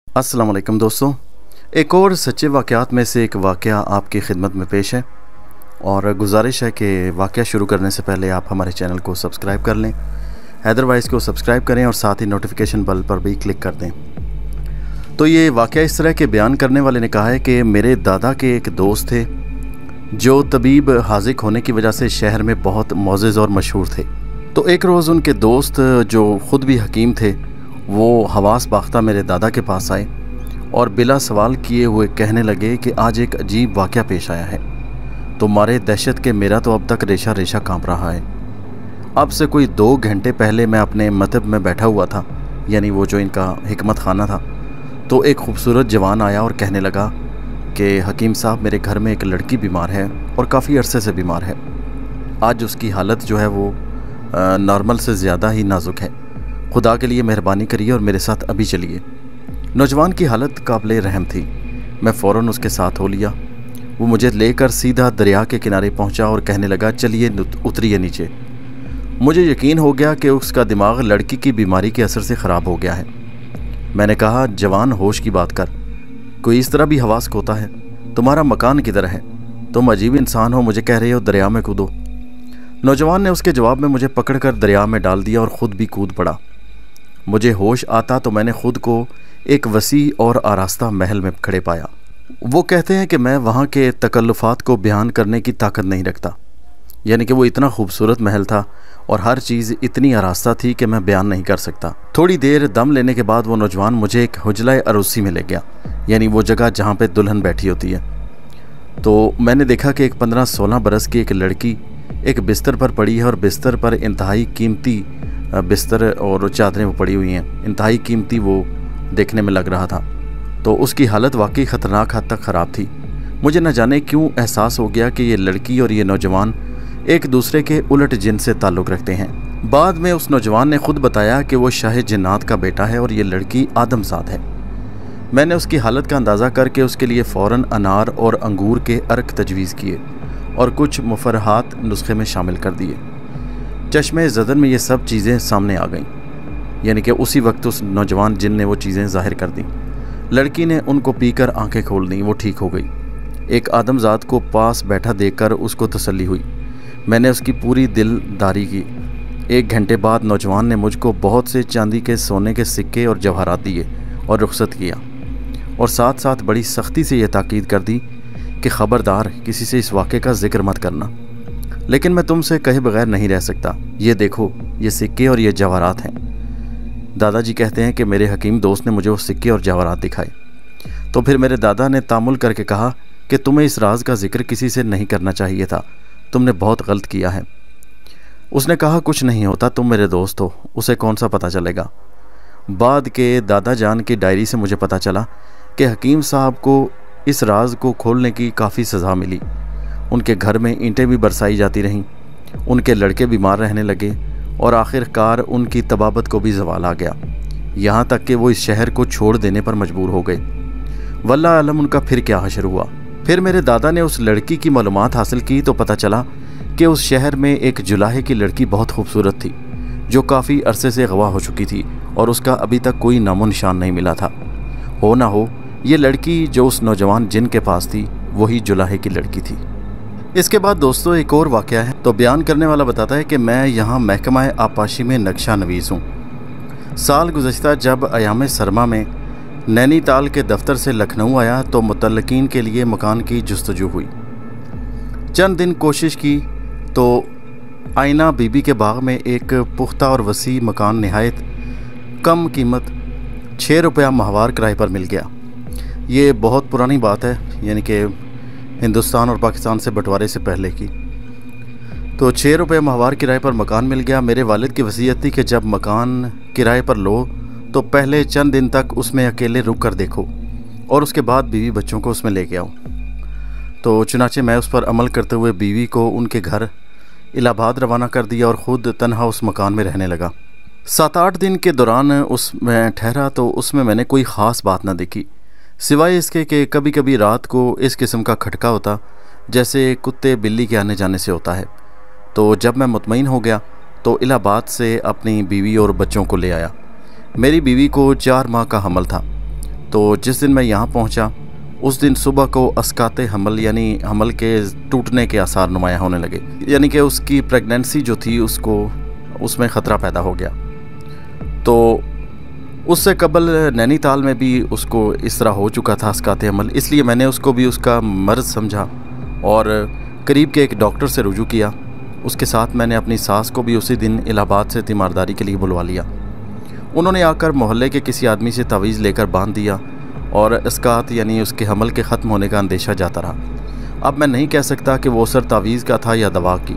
अस्सलाम वालेकुम दोस्तों, एक और सच्चे वाक़यात में से एक वाक़या आपकी खिदमत में पेश है और गुजारिश है कि वाक़या शुरू करने से पहले आप हमारे चैनल को सब्सक्राइब कर लें। हैदरवाइज़ को सब्सक्राइब करें और साथ ही नोटिफिकेशन बेल पर भी क्लिक कर दें। तो ये वाक़या इस तरह के बयान करने वाले ने कहा है कि मेरे दादा के एक दोस्त थे जो तबीब हाज़िक होने की वजह से शहर में बहुत मोअज़्ज़ज़ और मशहूर थे। तो एक रोज़ उनके दोस्त जो ख़ुद भी हकीम थे वो हवास बाख्ता मेरे दादा के पास आए और बिला सवाल किए हुए कहने लगे कि आज एक अजीब वाक़या पेश आया है। तो मारे दहशत के मेरा तो अब तक रेशा रेशा कांप रहा है। अब से कोई 2 घंटे पहले मैं अपने मतहब में बैठा हुआ था, यानी वो जो इनका हिकमत खाना था। तो एक खूबसूरत जवान आया और कहने लगा कि हकीम साहब, मेरे घर में एक लड़की बीमार है और काफ़ी अरसे से बीमार है। आज उसकी हालत जो है वो नॉर्मल से ज़्यादा ही नाजुक है। खुदा के लिए मेहरबानी करिए और मेरे साथ अभी चलिए। नौजवान की हालत काबिले रहम थी। मैं फ़ौरन उसके साथ हो लिया। वो मुझे लेकर सीधा दरिया के किनारे पहुंचा और कहने लगा, चलिए उतरिए नीचे। मुझे यकीन हो गया कि उसका दिमाग लड़की की बीमारी के असर से ख़राब हो गया है। मैंने कहा, जवान होश की बात कर, कोई इस तरह भी हवास खोता है? तुम्हारा मकान किधर है? तुम अजीब इंसान हो, मुझे कह रहे हो दरिया में कूदो। नौजवान ने उसके जवाब में मुझे पकड़कर दरिया में डाल दिया और ख़ुद भी कूद पड़ा। मुझे होश आता तो मैंने ख़ुद को एक वसी और आरास्ता महल में खड़े पाया। वो कहते हैं कि मैं वहाँ के तकल्लुफ़ात को बयान करने की ताकत नहीं रखता, यानी कि वो इतना खूबसूरत महल था और हर चीज़ इतनी आरास्ता थी कि मैं बयान नहीं कर सकता। थोड़ी देर दम लेने के बाद वो नौजवान मुझे एक हुजला अरूसी में ले गया, यानी वो जगह जहाँ पे दुल्हन बैठी होती है। तो मैंने देखा कि एक 15-16 बरस की एक लड़की एक बिस्तर पर पड़ी है और बिस्तर पर इंतहाई कीमती बिस्तर और चादरें वो पड़ी हुई हैं। इंतहाई कीमती वो देखने में लग रहा था। तो उसकी हालत वाकई ख़तरनाक हद तक ख़राब थी। मुझे न जाने क्यों एहसास हो गया कि ये लड़की और ये नौजवान एक दूसरे के उलट जिन से ताल्लुक़ रखते हैं। बाद में उस नौजवान ने ख़ुद बताया कि वो शाह जिन्नात का बेटा है और ये लड़की आदमज़ाद है। मैंने उसकी हालत का अंदाज़ा करके उसके लिए फ़ौरन अनार और अंगूर के अर्क तजवीज़ किए और कुछ मुफरहात नुस्खे में शामिल कर दिए। चश्मे ज़दन में ये सब चीज़ें सामने आ गईं, यानी कि उसी वक्त उस नौजवान जिन ने वो चीज़ें ज़ाहिर कर दी। लड़की ने उनको पीकर आंखें खोल दी, वो ठीक हो गई। एक आदमज़ाद को पास बैठा देखकर उसको तसल्ली हुई। मैंने उसकी पूरी दिलदारी की। 1 घंटे बाद नौजवान ने मुझको बहुत से चांदी के सोने के सिक्के और जवाहरात दिए और रुखसत किया, और साथ साथ बड़ी सख्ती से यह ताकीद कर दी कि ख़बरदार किसी से इस वाक़े का जिक्र मत करना। लेकिन मैं तुमसे कहे बगैर नहीं रह सकता। ये देखो, ये सिक्के और ये जवाहरात हैं। दादाजी कहते हैं कि मेरे हकीम दोस्त ने मुझे वो सिक्के और जवाहरात दिखाए। तो फिर मेरे दादा ने तामुल करके कहा कि तुम्हें इस राज का जिक्र किसी से नहीं करना चाहिए था, तुमने बहुत गलत किया है। उसने कहा, कुछ नहीं होता, तुम मेरे दोस्त हो, उसे कौन सा पता चलेगा। बाद के दादा जान की डायरी से मुझे पता चला कि हकीम साहब को इस राज को खोलने की काफ़ी सज़ा मिली। उनके घर में ईंटें भी बरसाई जाती रहीं, उनके लड़के बीमार रहने लगे और आखिरकार उनकी तबाबत को भी ज़वाल आ गया, यहाँ तक कि वो इस शहर को छोड़ देने पर मजबूर हो गए। वल्लाह आलम उनका फिर क्या हशर हुआ। फिर मेरे दादा ने उस लड़की की मालूमात हासिल की तो पता चला कि उस शहर में एक जुलाहे की लड़की बहुत खूबसूरत थी जो काफ़ी अरसे से गवा हो चुकी थी और उसका अभी तक कोई नामो निशान नहीं मिला था। हो ना हो, ये लड़की जो उस नौजवान जिन के पास थी वही जुलाहे की लड़की थी। इसके बाद दोस्तों एक और वाक़या है। तो बयान करने वाला बताता है कि मैं यहाँ महकमा आपाशी में नक्शा नवीस हूँ। साल गुज़श्ता जब अयाम सरमा में नैनीताल के दफ्तर से लखनऊ आया तो मुतल्लकीन के लिए मकान की जुस्तजू हुई। चंद दिन कोशिश की तो आईना बीबी के बाग में एक पुख्ता और वसी मकान नहायत कम कीमत 6 रुपया माहवार किराए पर मिल गया। ये बहुत पुरानी बात है, यानी कि हिंदुस्तान और पाकिस्तान से बंटवारे से पहले की। तो 6 रुपये माहवार किराए पर मकान मिल गया। मेरे वालिद की वसीयत थी कि जब मकान किराए पर लो तो पहले चंद दिन तक उसमें अकेले रुक कर देखो और उसके बाद बीवी बच्चों को उसमें लेके आओ। तो चुनाचे मैं उस पर अमल करते हुए बीवी को उनके घर इलाहाबाद रवाना कर दिया और ख़ुद तन्हा उस मकान में रहने लगा। 7-8 दिन के दौरान उसमें ठहरा तो उसमें मैंने कोई ख़ास बात न देखी, सिवाय इसके कि कभी कभी रात को इस किस्म का खटका होता जैसे कुत्ते बिल्ली के आने जाने से होता है। तो जब मैं मुतमईन हो गया तो इलाहाबाद से अपनी बीवी और बच्चों को ले आया। मेरी बीवी को 4 माह का हमल था। तो जिस दिन मैं यहाँ पहुँचा उस दिन सुबह को अस्काते हमल यानी हमल के टूटने के आसार नुमायाँ होने लगे, यानी कि उसकी प्रेगनेंसी जो थी उसमें ख़तरा पैदा हो गया। तो उससे कबल नैनीताल में भी उसको इस तरह हो चुका था अस्काते हमल, इसलिए मैंने उसको भी उसका मर्ज़ समझा और करीब के एक डॉक्टर से रुजू किया। उसके साथ मैंने अपनी सास को भी उसी दिन इलाहाबाद से तीमारदारी के लिए बुलवा लिया। उन्होंने आकर मोहल्ले के किसी आदमी से तावीज़ लेकर बांध दिया और अस्कात यानी उसके हमल के ख़त्म होने का अंदेशा जाता रहा। अब मैं नहीं कह सकता कि वो असर तावीज़ का था या दवा की।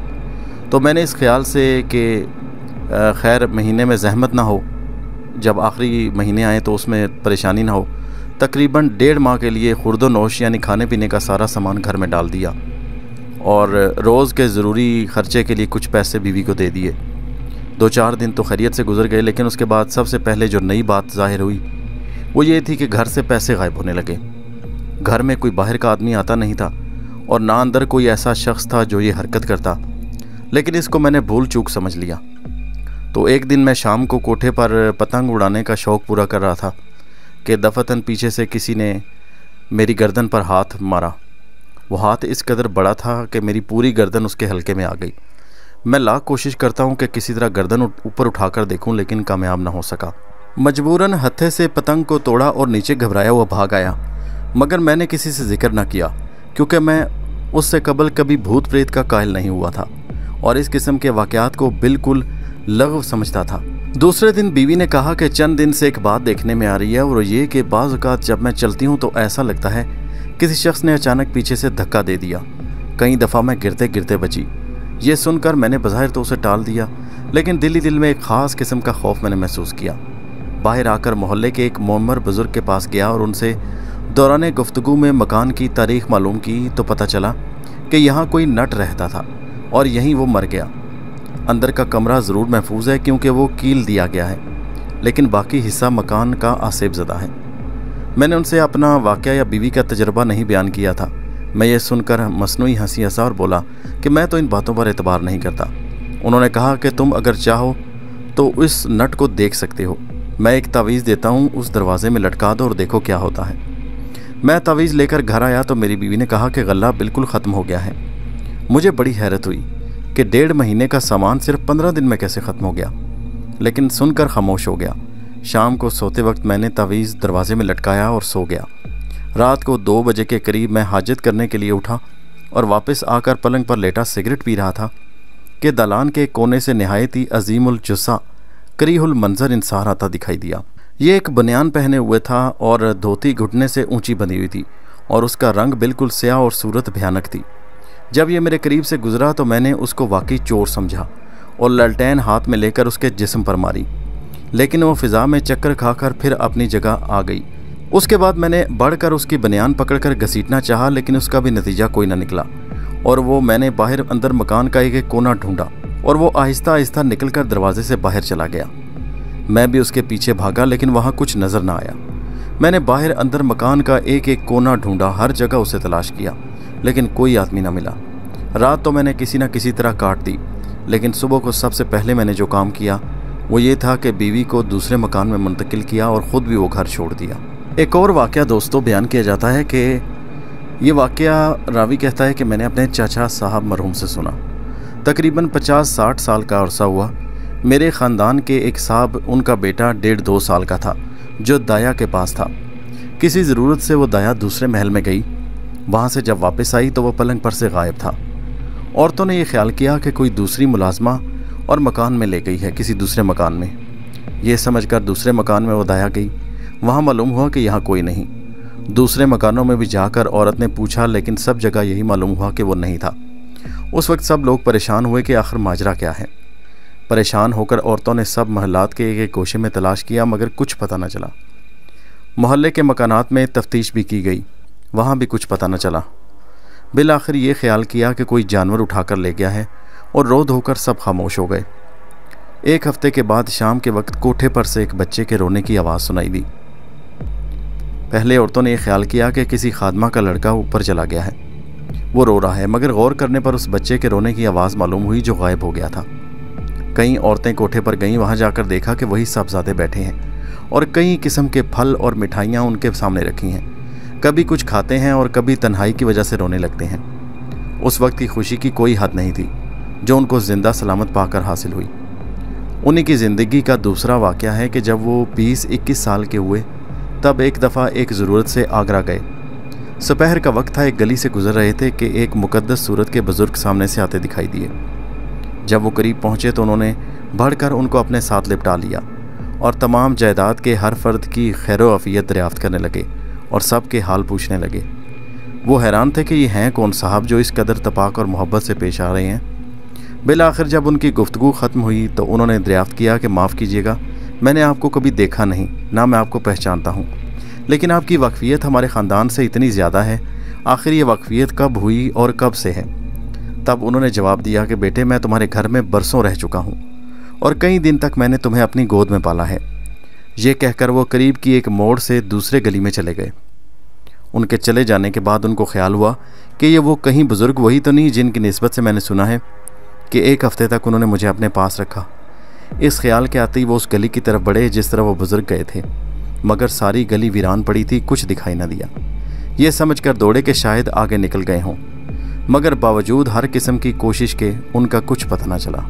तो मैंने इस ख्याल से कि खैर महीने में ज़हमत ना हो, जब आखिरी महीने आए तो उसमें परेशानी ना हो, तकरीबन 1.5 माह के लिए खुर्दो नोश यानी खाने पीने का सारा सामान घर में डाल दिया और रोज़ के ज़रूरी ख़र्चे के लिए कुछ पैसे बीवी को दे दिए। 2-4 दिन तो खैरियत से गुजर गए, लेकिन उसके बाद सबसे पहले जो नई बात ज़ाहिर हुई वो ये थी कि घर से पैसे गायब होने लगे। घर में कोई बाहर का आदमी आता नहीं था और ना अंदर कोई ऐसा शख्स था जो ये हरकत करता, लेकिन इसको मैंने भूल चूक समझ लिया। तो एक दिन मैं शाम को कोठे पर पतंग उड़ाने का शौक़ पूरा कर रहा था कि दफ़तन पीछे से किसी ने मेरी गर्दन पर हाथ मारा। वो हाथ इस कदर बड़ा था कि मेरी पूरी गर्दन उसके हल्के में आ गई। मैं लाख कोशिश करता हूँ कि किसी तरह गर्दन ऊपर उठाकर देखूँ, लेकिन कामयाब ना हो सका। मजबूरन हत्थे से पतंग को तोड़ा और नीचे घबराया हुआ भाग आया, मगर मैंने किसी से जिक्र न किया क्योंकि मैं उससे कबल कभी भूत प्रेत का कायल नहीं हुआ था और इस किस्म के वाक़यात को बिल्कुल लग़व समझता था। दूसरे दिन बीवी ने कहा कि चंद दिन से एक बात देखने में आ रही है और ये कि बाज़ औक़ात जब मैं चलती हूँ तो ऐसा लगता है किसी शख्स ने अचानक पीछे से धक्का दे दिया। कई दफ़ा मैं गिरते गिरते बची। ये सुनकर मैंने बज़ाहिर तो उसे टाल दिया, लेकिन दिल ही दिल में एक ख़ास किस्म का खौफ मैंने महसूस किया। बाहर आकर मोहल्ले के एक मोमर बुज़ुर्ग के पास गया और उनसे दौरान गुफ्तगू में मकान की तारीख़ मालूम की तो पता चला कि यहाँ कोई नट रहता था और यहीं वो मर गया। अंदर का कमरा ज़रूर महफूज है क्योंकि वो कील दिया गया है, लेकिन बाकी हिस्सा मकान का आसेब ज़दा है। मैंने उनसे अपना वाक़या या बीवी का तजर्बा नहीं बयान किया था। मैं ये सुनकर मसनूई हंसी हंसा और बोला कि मैं तो इन बातों पर एतबार नहीं करता। उन्होंने कहा कि तुम अगर चाहो तो इस नट को देख सकते हो, मैं एक तावीज़ देता हूँ, उस दरवाज़े में लटका दो और देखो क्या होता है। मैं तावीज़ लेकर घर आया तो मेरी बीवी ने कहा कि गला बिल्कुल ख़त्म हो गया है। मुझे बड़ी हैरत हुई कि 1.5 महीने का सामान सिर्फ 15 दिन में कैसे ख़त्म हो गया, लेकिन सुनकर खामोश हो गया। शाम को सोते वक्त मैंने तावीज़ दरवाज़े में लटकाया और सो गया। रात को 2 बजे के करीब मैं हाजत करने के लिए उठा और वापस आकर पलंग पर लेटा सिगरेट पी रहा था कि दालान के कोने से नहायत ही अजीमुल जुस्सा करीहुल मंजर इंसान आता दिखाई दिया। ये एक बनियान पहने हुए था और धोती घुटने से ऊंची बंधी हुई थी और उसका रंग बिल्कुल स्याह और सूरत भयानक थी। जब ये मेरे करीब से गुजरा तो मैंने उसको वाकई चोर समझा और ललटैन हाथ में लेकर उसके जिस्म पर मारी, लेकिन वो फ़िज़ा में चक्कर खाकर फिर अपनी जगह आ गई। उसके बाद मैंने बढ़कर उसकी बनियान पकड़कर घसीटना चाहा, लेकिन उसका भी नतीजा कोई ना निकला और मैंने बाहर अंदर मकान का एक कोना ढूंढा और वो आहिस्ता आहिस्ता निकलकर दरवाजे से बाहर चला गया। मैं भी उसके पीछे भागा, लेकिन वहाँ कुछ नज़र ना आया। मैंने बाहर अंदर मकान का एक एक कोना ढूंढा, हर जगह उसे तलाश किया, लेकिन कोई आदमी ना मिला। रात तो मैंने किसी न किसी तरह काट दी, लेकिन सुबह को सबसे पहले मैंने जो काम किया वो ये था कि बीवी को दूसरे मकान में मुंतकिल किया और ख़ुद भी वो घर छोड़ दिया। एक और वाक़या दोस्तों बयान किया जाता है कि ये वाक़या रावी कहता है कि मैंने अपने चाचा साहब मरहूम से सुना। तकरीबन 50-60 साल का अरसा हुआ। मेरे ख़ानदान के एक साहब, उनका बेटा 1.5-2 साल का था, जो दाया के पास था। किसी ज़रूरत से वो दाया दूसरे महल में गई। वहाँ से जब वापस आई तो वह पलंग पर से गायब था। औरतों ने यह ख्याल किया कि कोई दूसरी मुलाजमा और मकान में ले गई है, किसी दूसरे मकान में। ये समझकर दूसरे मकान में वो दाया गई। वहाँ मालूम हुआ कि यहाँ कोई नहीं। दूसरे मकानों में भी जाकर औरत ने पूछा, लेकिन सब जगह यही मालूम हुआ कि वो नहीं था। उस वक्त सब लोग परेशान हुए कि आखिर माजरा क्या है। परेशान होकर औरतों ने सब महल्लात के एक गोशे में तलाश किया, मगर कुछ पता न चला। मोहल्ले के मकानात में तफ्तीश भी की गई, वहाँ भी कुछ पता न चला। बिल आखिर ये ख्याल किया कि कोई जानवर उठाकर ले गया है और रो धोकर सब खामोश हो गए। 1 हफ्ते के बाद शाम के वक्त कोठे पर से एक बच्चे के रोने की आवाज़ सुनाई दी। पहले औरतों ने यह ख्याल किया कि किसी खादमा का लड़का ऊपर चला गया है, वो रो रहा है, मगर गौर करने पर उस बच्चे के रोने की आवाज़ मालूम हुई जो गायब हो गया था। कई औरतें कोठे पर गईं, वहाँ जाकर देखा कि वही साहबजादे बैठे हैं और कई किस्म के फल और मिठाइयाँ उनके सामने रखी हैं। कभी कुछ खाते हैं और कभी तन्हाई की वजह से रोने लगते हैं। उस वक्त की खुशी की कोई हद नहीं थी जो उनको जिंदा सलामत पाकर हासिल हुई। उन्हीं की ज़िंदगी का दूसरा वाक़या है कि जब वो 20-21 साल के हुए तब एक दफ़ा एक ज़रूरत से आगरा गए। दोपहर का वक्त था, एक गली से गुजर रहे थे कि एक मुक़द्दस सूरत के बुज़ुर्ग सामने से आते दिखाई दिए। जब वो करीब पहुँचे तो उन्होंने बढ़कर उनको अपने साथ लिपटा लिया और तमाम जायदाद के हर फर्द की खैर आफ़ियत दरियाफ़्त करने लगे और सब के हाल पूछने लगे। वो हैरान थे कि ये हैं कौन साहब जो इस कदर तपाक और मोहब्बत से पेश आ रहे हैं। बिल आखिर जब उनकी गुफ्तगू ख़त्म हुई तो उन्होंने दरियाफ़्त किया कि माफ़ कीजिएगा, मैंने आपको कभी देखा नहीं, ना मैं आपको पहचानता हूँ, लेकिन आपकी वाकफ़ियत हमारे ख़ानदान से इतनी ज़्यादा है, आखिर ये वाकफ़ियत कब हुई और कब से है? तब उन्होंने जवाब दिया कि बेटे, मैं तुम्हारे घर में बरसों रह चुका हूँ और कई दिन तक मैंने तुम्हें अपनी गोद में पाला है। ये कहकर वो करीब की एक मोड़ से दूसरे गली में चले गए। उनके चले जाने के बाद उनको ख्याल हुआ कि ये वो कहीं बुज़ुर्ग वही तो नहीं जिनकी निस्बत से मैंने सुना है कि एक हफ़्ते तक उन्होंने मुझे अपने पास रखा। इस ख्याल के आते ही वो उस गली की तरफ बढ़े जिस तरह वो बुज़ुर्ग गए थे, मगर सारी गली वीरान पड़ी थी, कुछ दिखाई न दिया। ये समझकर दौड़े कि शायद आगे निकल गए हों, मगर बावजूद हर किस्म की कोशिश के उनका कुछ पता न चला।